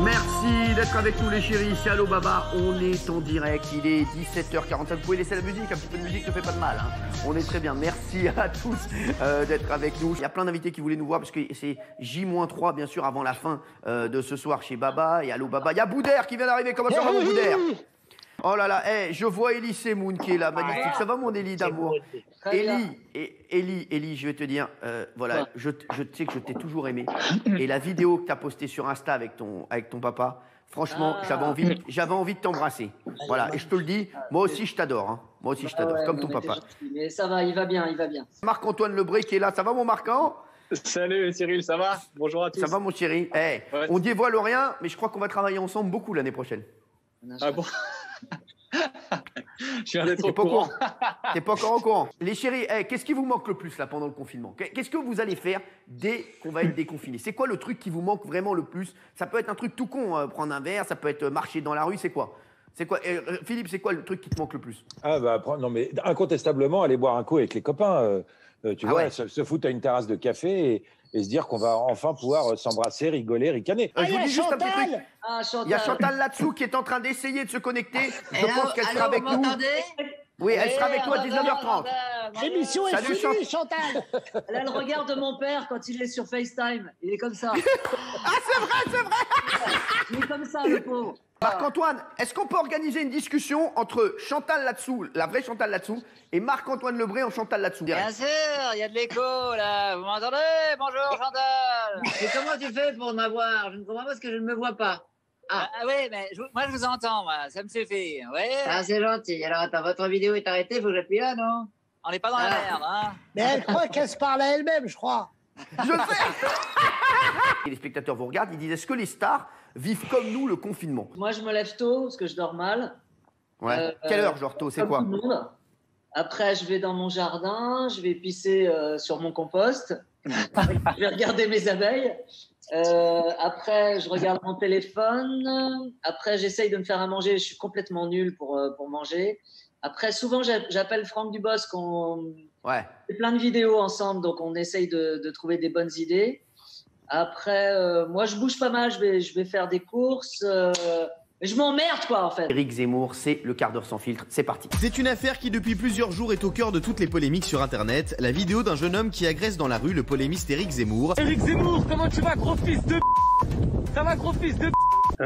Merci d'être avec nous les chéris, c'est Allo Baba, on est en direct, il est 17h45, vous pouvez laisser la musique, un petit peu de musique ne fait pas de mal, hein. On est très bien, merci à tous d'être avec nous. Il y a plein d'invités qui voulaient nous voir parce que c'est J-3 bien sûr avant la fin de ce soir chez Baba et Allo Baba. Il y a Boudère qui vient d'arriver, comment ça va mon Boudère? Oh là là, hey, je vois Elie Semoun qui est là, magnifique. Ça va mon Elie d'amour? Elie, je vais te dire, voilà, je sais que je t'ai toujours aimé. Et la vidéo que tu as postée sur Insta avec ton papa, franchement, j'avais envie de t'embrasser. Voilà, et je te le dis, moi aussi je t'adore. Hein. Moi aussi je t'adore, comme ton papa. Mais ça va, il va bien. Marc-Antoine Lebré qui est là, ça va mon Marc-Antoine? Salut Cyril, ça va? Bonjour à tous. Ça va mon chéri? Hey, on dévoile rien, mais je crois qu'on va travailler ensemble beaucoup l'année prochaine. Ah bon? Je viens d'être au courant. T'es pas encore au courant. Les chéris, hey, qu'est-ce qui vous manque le plus là pendant le confinement? Qu'est-ce que vous allez faire dès qu'on va être déconfiné? C'est quoi le truc qui vous manque vraiment le plus? Ça peut être un truc tout con, prendre un verre, ça peut être marcher dans la rue, c'est quoi? Philippe, c'est quoi le truc qui te manque le plus? Ah bah non mais incontestablement aller boire un coup avec les copains, tu vois, ouais. se foutre à une terrasse de café et se dire qu'on va enfin pouvoir s'embrasser, rigoler, ricaner. Je vous dis juste un petit truc. Il y a Chantal là-dessous qui est en train d'essayer de se connecter. Je pense qu'elle sera avec nous. Oui, elle sera avec nous à 19h30. L'émission est finie, Chantal. Là, le regard de mon père quand il est sur FaceTime, il est comme ça. Ah, c'est vrai. Il est comme ça, le pauvre. Marc-Antoine, est-ce qu'on peut organiser une discussion entre Chantal là-dessous, la vraie Chantal là-dessous, et Marc-Antoine Lebré en Chantal là-dessous? Bien sûr, il y a de l'écho là, vous m'entendez? Bonjour Chantal. Et comment tu fais pour m'avoir? Je ne comprends pas parce que je ne me vois pas. Ah oui, mais moi je vous entends, moi, ça me suffit. Ouais. Ah, c'est gentil. Alors attends, votre vidéo est arrêtée, il faut que j'appuie là, non? On n'est pas dans la merde, hein. Mais elle croit qu'elle se parle à elle-même, je crois. Je le sais. Et les spectateurs vous regardent, ils disent, est-ce que les stars vivent comme nous le confinement? Moi, je me lève tôt parce que je dors mal. Ouais. Quelle heure, genre tôt, c'est quoi? Tout le monde. Après, je vais dans mon jardin, je vais pisser sur mon compost. Je vais regarder mes abeilles. Après, je regarde mon téléphone. Après, j'essaye de me faire à manger. Je suis complètement nul pour manger. Après, souvent, j'appelle Franck Dubosc. On fait plein de vidéos ensemble, donc on essaye de trouver des bonnes idées. Après, moi, je bouge pas mal. Je vais faire des courses. Mais je m'emmerde, quoi, en fait. Éric Zemmour, c'est le quart d'heure sans filtre. C'est parti. C'est une affaire qui, depuis plusieurs jours, est au cœur de toutes les polémiques sur Internet. La vidéo d'un jeune homme qui agresse dans la rue le polémiste Éric Zemmour. Éric Zemmour, comment tu vas, gros fils de Ça va, gros fils de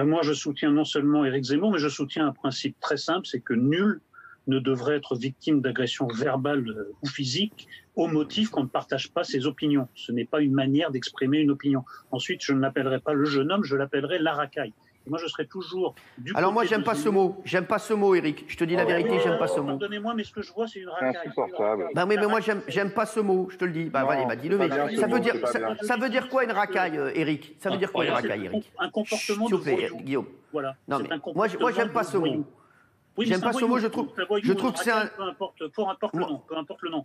Moi, je soutiens non seulement Éric Zemmour, mais je soutiens un principe très simple, c'est que nul ne devrait être victime d'agression verbale ou physique au motif qu'on ne partage pas ses opinions. Ce n'est pas une manière d'exprimer une opinion. Ensuite, je ne l'appellerai pas le jeune homme, je l'appellerai la racaille. Et moi, je serai toujours du Alors côté moi, j'aime de pas ce Zemmour. mot. J'aime pas ce mot, Éric. Je te dis la vérité, j'aime pas ce mot. Pardonnez-moi, mais ce que je vois, c'est une racaille. Insupportable. Bah oui, mais moi, j'aime pas ce mot. Je te le dis. Bah allez, bah dis-le. Mais ça veut dire quoi une racaille, Éric? Ça veut dire quoi une racaille, Éric? Un comportement S'il de vous plaît, voyou. Guillaume. Voilà. Non, C'est mais un comportement moi, j'aime pas ce de voyou. mot. Oui, J'aime mais pas c'est ce un mot. voyou, Je trouve que c'est un. Peu importe le nom.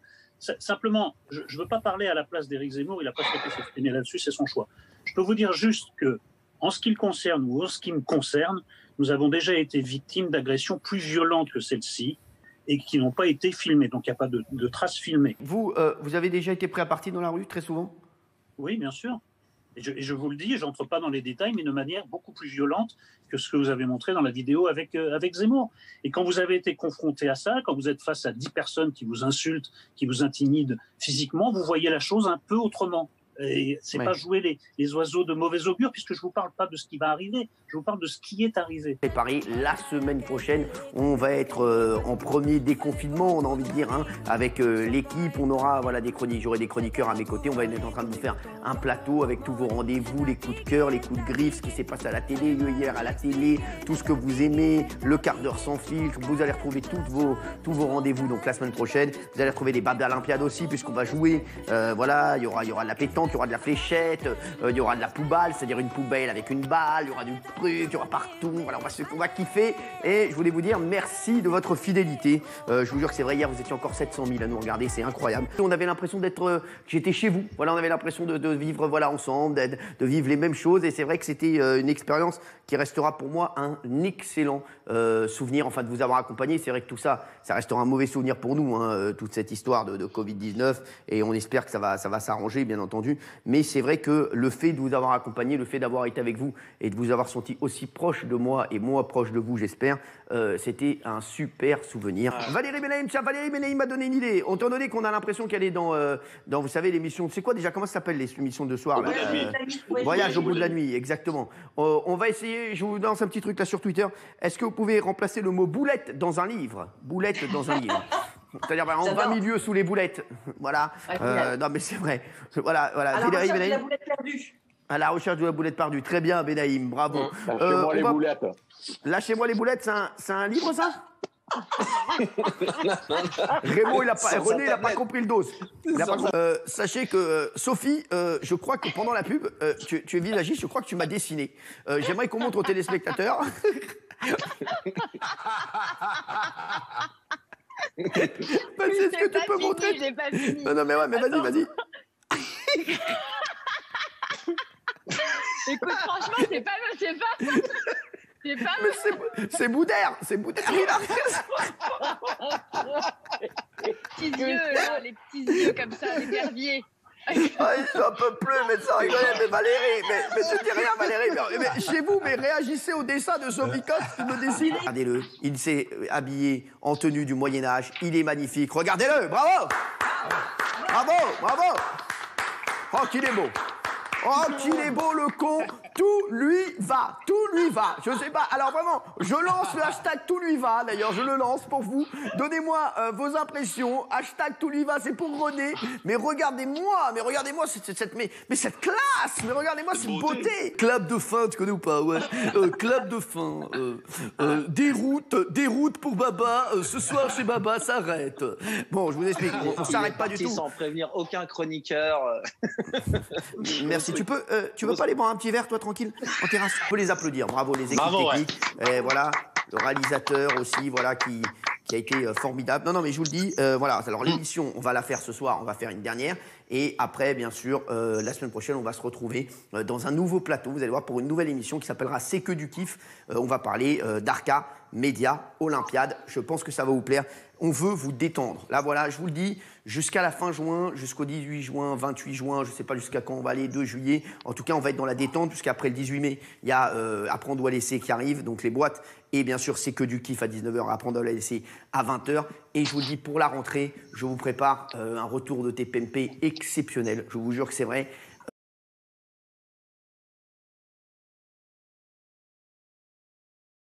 Simplement, je ne veux pas parler à la place d'Éric Zemmour, il n'a pas souhaité s'exprimer là-dessus, c'est son choix. Je peux vous dire juste que, en ce qui le concerne ou en ce qui me concerne, nous avons déjà été victimes d'agressions plus violentes que celle-ci et qui n'ont pas été filmées. Donc il n'y a pas de traces filmées. Vous avez déjà été pris à partie dans la rue très souvent? Oui, bien sûr. Et je vous le dis, je n'entre pas dans les détails, mais de manière beaucoup plus violente que ce que vous avez montré dans la vidéo avec Zemmour. Et quand vous avez été confronté à ça, quand vous êtes face à 10 personnes qui vous insultent, qui vous intimident physiquement, vous voyez la chose un peu autrement. Et c'est pas jouer les oiseaux de mauvais augure, puisque je vous parle pas de ce qui va arriver, je vous parle de ce qui est arrivé. Et Paris, la semaine prochaine, on va être en premier déconfinement, on a envie de dire, hein, avec l'équipe. On aura des chroniques, j'aurai des chroniqueurs à mes côtés. On va être en train de vous faire un plateau avec tous vos rendez-vous, les coups de cœur, les coups de griffe, ce qui s'est passé à la télé, hier à la télé, tout ce que vous aimez, le quart d'heure sans filtre. Vous allez retrouver tous vos rendez-vous. Donc la semaine prochaine, vous allez retrouver des babes d'Olympiade aussi, puisqu'on va jouer. Il y aura de la pétanque, il y aura de la fléchette, il y aura de la poubelle, c'est-à-dire une poubelle avec une balle, il y aura du truc, il y aura partout. Voilà, on va kiffer. Et je voulais vous dire merci de votre fidélité. Je vous jure que c'est vrai, hier vous étiez encore 700 000 à nous regarder, c'est incroyable. On avait l'impression que j'étais chez vous. Voilà, on avait l'impression de vivre ensemble, de vivre les mêmes choses. Et c'est vrai que c'était une expérience qui restera pour moi un excellent souvenir, enfin de vous avoir accompagné. C'est vrai que tout ça restera un mauvais souvenir pour nous, hein, toute cette histoire de Covid-19. Et on espère que ça va s'arranger, bien entendu. contenu. Mais c'est vrai que le fait de vous avoir accompagné, le fait d'avoir été avec vous et de vous avoir senti aussi proche de moi et moi proche de vous, j'espère, c'était un super souvenir. Valérie Benaïm, tiens, Valérie Benaïm m'a donné une idée. Étant donné qu'on a l'impression qu'elle est dans, vous savez, l'émission, c'est quoi déjà, comment ça s'appelle les émissions de soir là, Voyage au bout de la nuit, exactement. On va essayer, je vous lance un petit truc là sur Twitter. Est-ce que vous pouvez remplacer le mot boulette dans un livre? Boulette dans un livre. C'est-à-dire, en 20 milieux sous les boulettes. Voilà. Non, mais c'est vrai. Voilà. Valérie Benaïm. La boulette perdue. À la recherche de la boulette perdue. Très bien, Benaïm, bravo. Lâchez-moi les boulettes. Lâchez-moi les boulettes, c'est un livre, ça? René, il n'a pas compris le dos. Sachez que Sophie, je crois que pendant la pub, tu es visagiste, je crois que tu m'as dessiné. J'aimerais qu'on montre aux téléspectateurs. Est-ce que tu peux montrer? J'ai pas fini. Non, mais vas-y. Écoute, franchement, c'est pas. C'est Boudère, il a raison. Les petits yeux, là, les petits yeux comme ça, l'épervier. J'en peux plus, mais ça rigolait, mais Valérie, mais tu dis rien, Valérie, mais chez vous, mais réagissez au dessin de Sophie Coste qui me dessine. Regardez-le, il s'est habillé en tenue du Moyen-Âge, il est magnifique, regardez-le, bravo. Oh, qu'il est beau. Oh, qu'il est beau le con. Tout lui va. Je sais pas. Alors vraiment, je lance le hashtag tout lui va. D'ailleurs, je le lance pour vous. Donnez-moi vos impressions. Hashtag tout lui va, c'est pour René. Mais regardez-moi cette classe. Mais regardez-moi cette beauté. Clap de fin, tu connais ou pas? Ouais. Clap de fin. Déroute pour Baba. Ce soir chez Baba, s'arrête. Bon, je vous explique. On s'arrête pas du tout. Sans prévenir aucun chroniqueur. Merci. Tu veux pas aller boire un petit verre, toi, tranquille, en terrasse? On peut les applaudir. Bravo, les équipes techniques. Et voilà, le réalisateur aussi, voilà, qui a été formidable. Non, mais je vous le dis, voilà. Alors, l'émission, on va la faire ce soir. On va faire une dernière. Et après, bien sûr, la semaine prochaine, on va se retrouver dans un nouveau plateau. Vous allez voir, pour une nouvelle émission qui s'appellera C'est que du kiff. On va parler d'Arca, Média, Olympiade. Je pense que ça va vous plaire. On veut vous détendre. Là, voilà, je vous le dis, jusqu'à la fin juin, jusqu'au 18 juin, 28 juin, je ne sais pas jusqu'à quand on va aller, 2 juillet. En tout cas, on va être dans la détente, puisqu'après le 18 mai, il y a Après on doit laisser qui arrive, donc les boîtes. Et bien sûr, c'est que du kiff à 19h, Après on doit laisser à 20h. Et je vous le dis, pour la rentrée, je vous prépare un retour de TPMP exceptionnel. Je vous jure que c'est vrai.